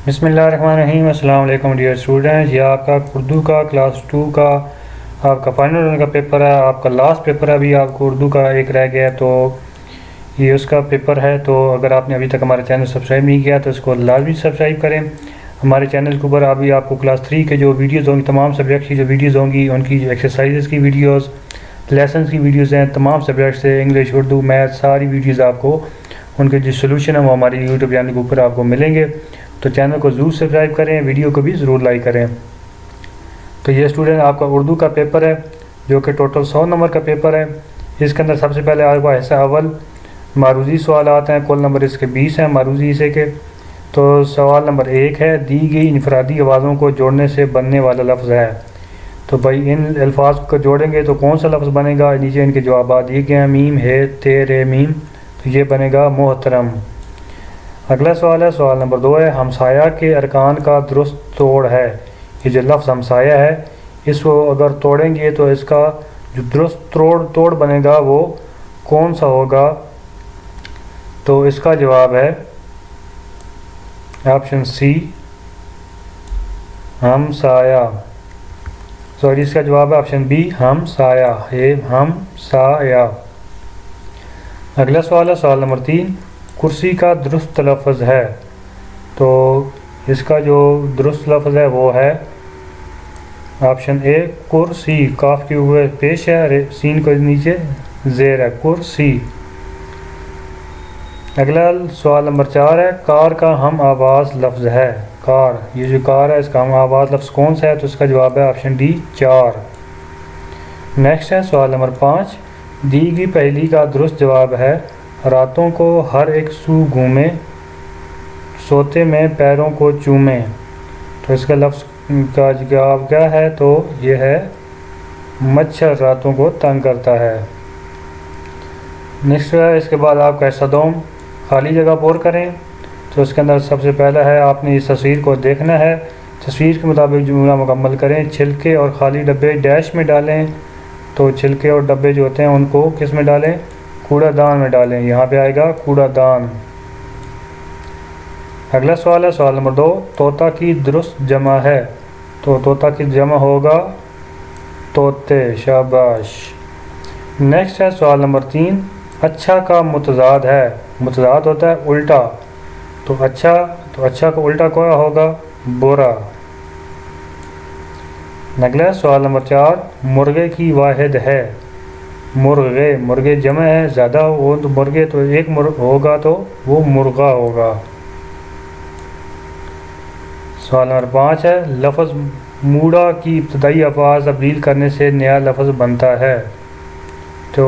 بسم اللہ الرحمن الرحیم۔ السلام علیکم ڈیئر اسٹوڈنٹس، یہ آپ کا اردو کا کلاس 2 کا آپ کا فائنل کا پیپر ہے، آپ کا لاسٹ پیپر ہے۔ ابھی آپ کو اردو کا ایک رہ گیا تو یہ اس کا پیپر ہے۔ تو اگر آپ نے ابھی تک ہمارا چینل سبسکرائب نہیں کیا تو اس کو لازمی سبسکرائب کریں۔ ہمارے چینل کے اوپر ابھی آپ کو کلاس 3 کے جو ویڈیوز ہوں گی، تمام سبجیکٹ کی جو ویڈیوز ہوں گی، ان کی جو ایکسرسائزز کی ویڈیوز، لیسنس کی ویڈیوز ہیں، تمام سبجیکٹ سے انگلش، اردو، میتھ، ساری ویڈیوز آپ کو ان کے جو سلوشن ہے وہ ہماری یوٹیوب چینل کے اوپر آپ کو ملیں گے۔ تو چینل کو ضرور سبسکرائب کریں، ویڈیو کو بھی ضرور لائک کریں۔ تو یہ اسٹوڈنٹ آپ کا اردو کا پیپر ہے جو کہ ٹوٹل 100 نمبر کا پیپر ہے۔ اس کے اندر سب سے پہلے آپ کا حصہ اول معروضی سوالات ہیں، کل نمبر اس کے 20 ہیں معروضی حصے کے۔ تو سوال نمبر 1 ہے، دی گئی انفرادی آوازوں کو جوڑنے سے بننے والا لفظ ہے۔ تو بھائی ان الفاظ کو جوڑیں گے تو کون سا لفظ بنے گا؟ نیچے ان کے جوابات دیے گئے ہیں، میم ہے، تے، رے، میم، تو یہ بنے گا محترم۔ اگلا سوال ہے، سوال نمبر 2 ہے، ہمسایہ کے ارکان کا درست توڑ ہے۔ یہ جو لفظ ہمسایہ ہے اس کو اگر توڑیں گے تو اس کا جو درست توڑ بنے گا وہ کون سا ہوگا؟ تو اس کا جواب ہے آپشن سی، ہمسایہ۔ سوری، اس کا جواب ہے آپشن بی، ہمسایہ، ہمسایہ۔ اگلا سوال ہے، سوال نمبر 3، کرسی کا درست تلفظ ہے۔ تو اس کا جو درست لفظ ہے وہ ہے آپشن اے، کرسی، کاف کے اوپر پیش ہے، سین کو نیچے زیر ہے، کرسی۔ اگلا سوال نمبر 4 ہے، کار کا ہم آواز لفظ ہے۔ کار، یہ جو کار ہے اس کا ہم آواز لفظ کون سا ہے؟ تو اس کا جواب ہے آپشن ڈی، 4۔ نیکسٹ ہے سوال نمبر 5، دی گئی پہلی کا درست جواب ہے، راتوں کو ہر ایک سو گھومے، سوتے میں پیروں کو چومے۔ تو اس کا لفظ کا جواب کیا ہے؟ تو یہ ہے مچھر راتوں کو تنگ کرتا ہے۔ نیکسٹ ہے، اس کے بعد آپ کا حصہ دوم، خالی جگہ پور کریں۔ تو اس کے اندر سب سے پہلا ہے، آپ نے اس تصویر کو دیکھنا ہے، تصویر کے مطابق جملہ مکمل کریں، چھلکے اور خالی ڈبے ڈیش میں ڈالیں۔ تو چھلکے اور ڈبے جو ہوتے ہیں ان کو کس میں ڈالیں؟ کوڑا دان میں ڈالیں، یہاں پہ آئے گا کوڑا دان۔ اگلا سوال ہے، سوال نمبر 2، طوطا کی درست جمع ہے۔ تو طوطا کی جمع ہوگا طوطے، شاباش۔ نیکسٹ ہے سوال نمبر 3، اچھا کا متضاد ہے۔ متضاد ہوتا ہے الٹا، تو اچھا کا الٹا کیا ہوگا؟ برا۔ اگلا سوال نمبر 4، مرغے کی واحد ہے۔ مرغے جمع ہے، زیادہ ہو تو مرغے، تو ایک ہوگا تو وہ مرغا ہوگا۔ سوال نمبر 5 ہے، لفظ موڑا کی ابتدائی الفاظ تبدیل کرنے سے نیا لفظ بنتا ہے۔ تو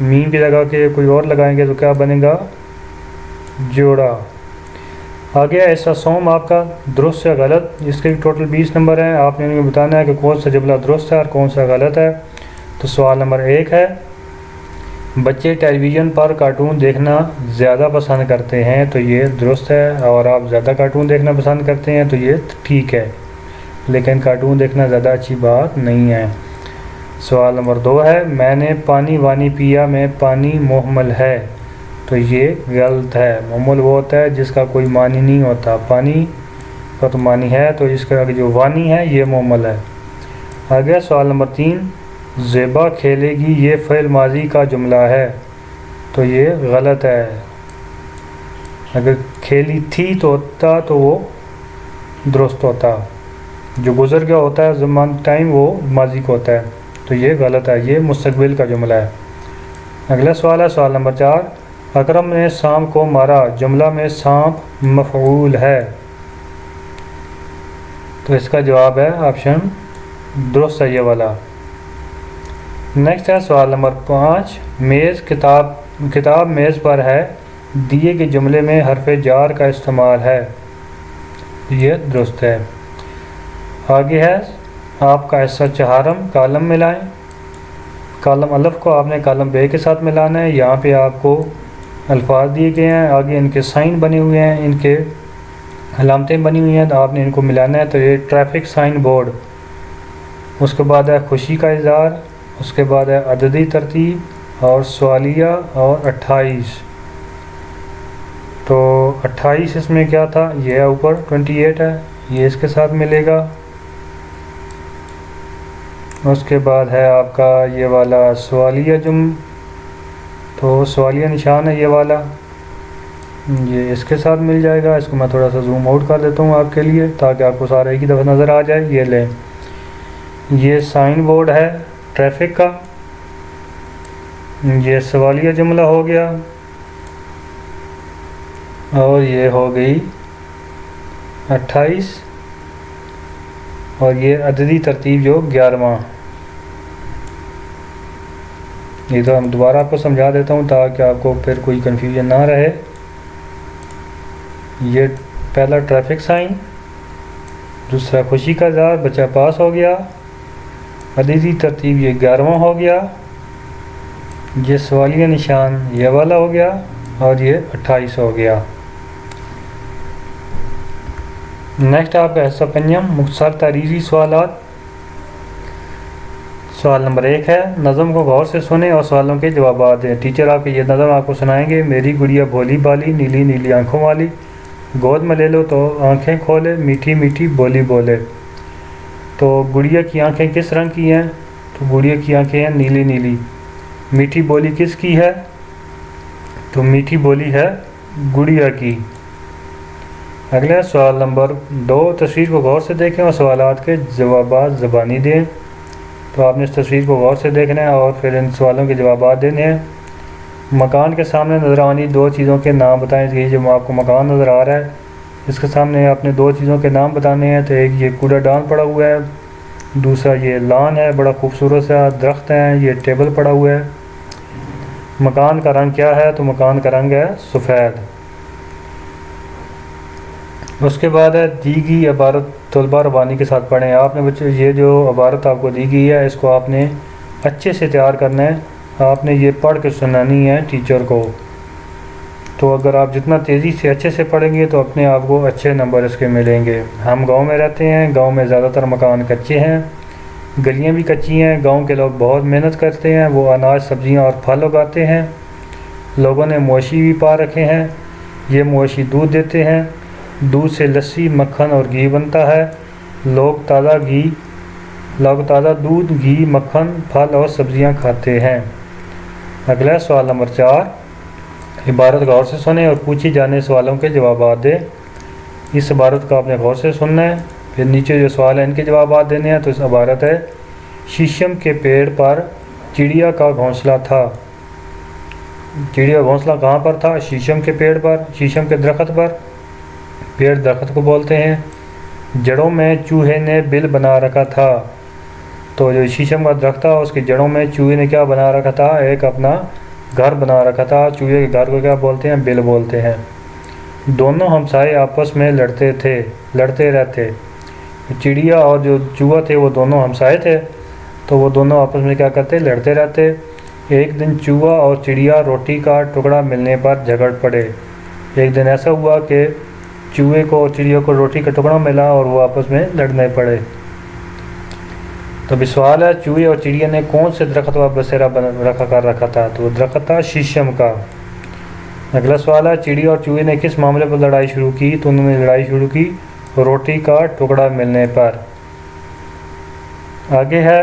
میم کی جگہ کے کوئی اور لگائیں گے تو کیا بنے گا؟ جوڑا۔ آگے ایسا سوم آپ کا درست یا غلط، اس کے ٹوٹل 20 نمبر ہیں، آپ نے انہیں بتانا ہے کہ کون سا جملہ درست ہے اور کون سا غلط ہے۔ تو سوال نمبر 1 ہے، بچے ٹیلی ویژن پر کارٹون دیکھنا زیادہ پسند کرتے ہیں۔ تو یہ درست ہے، اور آپ زیادہ کارٹون دیکھنا پسند کرتے ہیں تو یہ ٹھیک ہے، لیکن کارٹون دیکھنا زیادہ اچھی بات نہیں ہے۔ سوال نمبر 2 ہے، میں نے پانی وانی پیا میں پانی محمل ہے۔ تو یہ غلط ہے، محمل وہ ہوتا ہے جس کا کوئی معنی نہیں ہوتا، پانی کا تو معنی ہے، تو اس کا جو وانی ہے یہ محمل ہے۔ آگے سوال نمبر 3، زیبا کھیلے گی، یہ فعل ماضی کا جملہ ہے۔ تو یہ غلط ہے، اگر کھیلی تھی تو ہوتا تو وہ درست ہوتا، جو گزر گیا ہوتا ہے زمان ٹائم وہ ماضی کو ہوتا ہے، تو یہ غلط ہے، یہ مستقبل کا جملہ ہے۔ اگلا سوال ہے، سوال نمبر 4، اکرم نے سانپ کو مارا، جملہ میں سانپ مفعول ہے۔ تو اس کا جواب ہے آپشن درست ہے یہ والا۔ نیکسٹ ہے سوال نمبر 5، میز، کتاب میز پر ہے، دیے کے جملے میں حرف جار کا استعمال ہے۔ یہ درست ہے۔ آگے ہے آپ کا حصہ چہارم، کالم ملائیں۔ کالم الف کو آپ نے کالم بے کے ساتھ ملانا ہے، یہاں پہ آپ کو الفاظ دیے گئے ہیں، آگے ان کے سائن بنے ہوئے ہیں، ان کے علامتیں بنی ہوئی ہیں، تو آپ نے ان کو ملانا ہے۔ تو یہ ٹریفک سائن بورڈ، اس کے بعد ہے خوشی کا اظہار، اس کے بعد ہے عددی ترتیب اور سوالیہ اور 28۔ تو 28 اس میں کیا تھا، یہ اوپر 28 ہے، یہ اس کے ساتھ ملے گا۔ اس کے بعد ہے آپ کا یہ والا سوالیہ تو سوالیہ نشان ہے یہ والا، یہ اس کے ساتھ مل جائے گا۔ اس کو میں تھوڑا سا زوم آؤٹ کر دیتا ہوں آپ کے لیے تاکہ آپ کو سارا ایک ہی دفعہ نظر آ جائے۔ یہ لیں، یہ سائن بورڈ ہے ٹریفک کا، یہ سوالیہ جملہ ہو گیا، اور یہ ہو گئی 28، اور یہ عددی ترتیب جو 11واں۔ یہ تو ہم دوبارہ آپ کو سمجھا دیتا ہوں تاکہ آپ کو پھر کوئی کنفیوژن نہ رہے۔ یہ پہلا ٹریفک سائن، دوسرا خوشی کا اظہار، بچہ پاس ہو گیا، عددی ترتیب یہ 11واں ہو گیا، یہ سوالیہ نشان یہ والا ہو گیا، اور یہ 28 ہو گیا۔ نیکسٹ آپ کا حصہ پنجم، مختصر تحریری سوالات۔ سوال نمبر 1 ہے، نظم کو غور سے سنیں اور سوالوں کے جوابات دیں۔ ٹیچر آپ کے یہ نظم آپ کو سنائیں گے۔ میری گڑیا بھولی بالی، نیلی نیلی آنکھوں والی، گود میں لے لو تو آنکھیں کھولے، میٹھی میٹھی بولی بولے۔ تو گڑیا کی آنکھیں کس رنگ کی ہیں؟ تو گڑیا کی آنکھیں ہیں نیلی نیلی۔ میٹھی بولی کس کی ہے؟ تو میٹھی بولی ہے گڑیا کی۔ اگلا سوال نمبر 2، تصویر کو غور سے دیکھیں اور سوالات کے جوابات زبانی دیں۔ تو آپ نے اس تصویر کو غور سے دیکھنا ہے اور پھر ان سوالوں کے جوابات دینے ہیں۔ مکان کے سامنے نظر آنی 2 چیزوں کے نام بتائیں۔ یہ جو آپ کو مکان نظر آ رہا ہے اس کے سامنے آپ نے 2 چیزوں کے نام بتانے ہیں۔ تو ایک یہ کوڑا دان پڑا ہوا ہے، دوسرا یہ لان ہے، بڑا خوبصورت سا درخت ہے، یہ ٹیبل پڑا ہوا ہے۔ مکان کا رنگ کیا ہے؟ تو مکان کا رنگ ہے سفید۔ اس کے بعد ہے دی گئی عبارت طلبہ ربانی کے ساتھ پڑھیں۔ آپ نے بچے یہ جو عبارت آپ کو دی گئی ہے اس کو آپ نے اچھے سے تیار کرنا ہے، آپ نے یہ پڑھ کے سنانی ہے ٹیچر کو۔ تو اگر آپ جتنا تیزی سے اچھے سے پڑھیں گے تو اپنے آپ کو اچھے نمبر اس کے ملیں گے۔ ہم گاؤں میں رہتے ہیں، گاؤں میں زیادہ تر مکان کچے ہیں، گلیاں بھی کچی ہیں۔ گاؤں کے لوگ بہت محنت کرتے ہیں، وہ اناج سبزیاں اور پھل اگاتے ہیں۔ لوگوں نے مویشی بھی پا رکھے ہیں، یہ مویشی دودھ دیتے ہیں، دودھ سے لسی، مکھن اور گھی بنتا ہے۔ لوگ تازہ دودھ، گھی، مکھن، پھل اور سبزیاں کھاتے ہیں۔ اگلا سوال نمبر 4، عبارت غور سے سنیں اور پوچھے جانے سوالوں کے جوابات دیں۔ اس عبارت کو آپ نے غور سے سننا ہے، پھر نیچے جو سوال ہیں ان کے جوابات دینے ہیں۔ تو اس عبارت ہے، شیشم کے پیڑ پر چڑیا کا گھونسلہ تھا۔ چڑیا کا گھونسلہ کہاں پر تھا؟ شیشم کے پیڑ پر، شیشم کے درخت پر۔ پیڑ درخت کو بولتے ہیں۔ جڑوں میں چوہے نے بل بنا رکھا تھا۔ تو جو شیشم کا درخت تھا اس کی جڑوں میں چوہے نے کیا بنا رکھا تھا؟ ایک اپنا گھر بنا رکھا تھا۔ چوہے کے گھر کو کیا بولتے ہیں؟ بل بولتے ہیں۔ دونوں ہمسائے آپس میں لڑتے رہتے۔ چڑیا اور جو چوہا تھے وہ دونوں ہمسائے تھے، تو وہ دونوں آپس میں کیا کرتے؟ لڑتے رہتے۔ ایک دن چوہا اور چڑیا روٹی کا ٹکڑا ملنے پر جھگڑ پڑے۔ ایک دن ایسا ہوا کہ چوہے کو اور چڑیا کو روٹی کا ٹکڑا ملا اور وہ آپس میں لڑنے پڑے۔ تو ابھی سوال ہے، چوہے اور چڑیا نے کون سے درخت پر بسیرا رکھا تھا؟ تو وہ درخت تھا شیشم کا۔ اگلا سوال ہے، چڑیا اور چوہے نے کس معاملے پر لڑائی شروع کی؟ تو انہوں نے لڑائی شروع کی روٹی کا ٹکڑا ملنے پر۔ آگے ہے،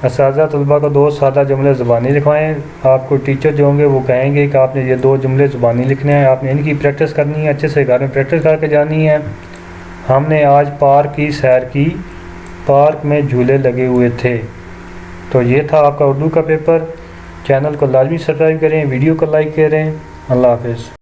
اساتذہ طلباء کو 2 سادہ جملے زبانی لکھوائیں۔ آپ کو ٹیچر جو ہوں گے وہ کہیں گے کہ آپ نے یہ 2 جملے زبانی لکھنے ہیں، آپ نے ان کی پریکٹس کرنی ہے، اچھے سے گھر میں پریکٹس کر کے جانی ہے۔ ہم نے آج پارک کی سیر کی، پارک میں جھولے لگے ہوئے تھے۔ تو یہ تھا آپ کا اردو کا پیپر۔ چینل کو لازمی سبسکرائب کریں، ویڈیو کو لائک کریں۔ اللہ حافظ۔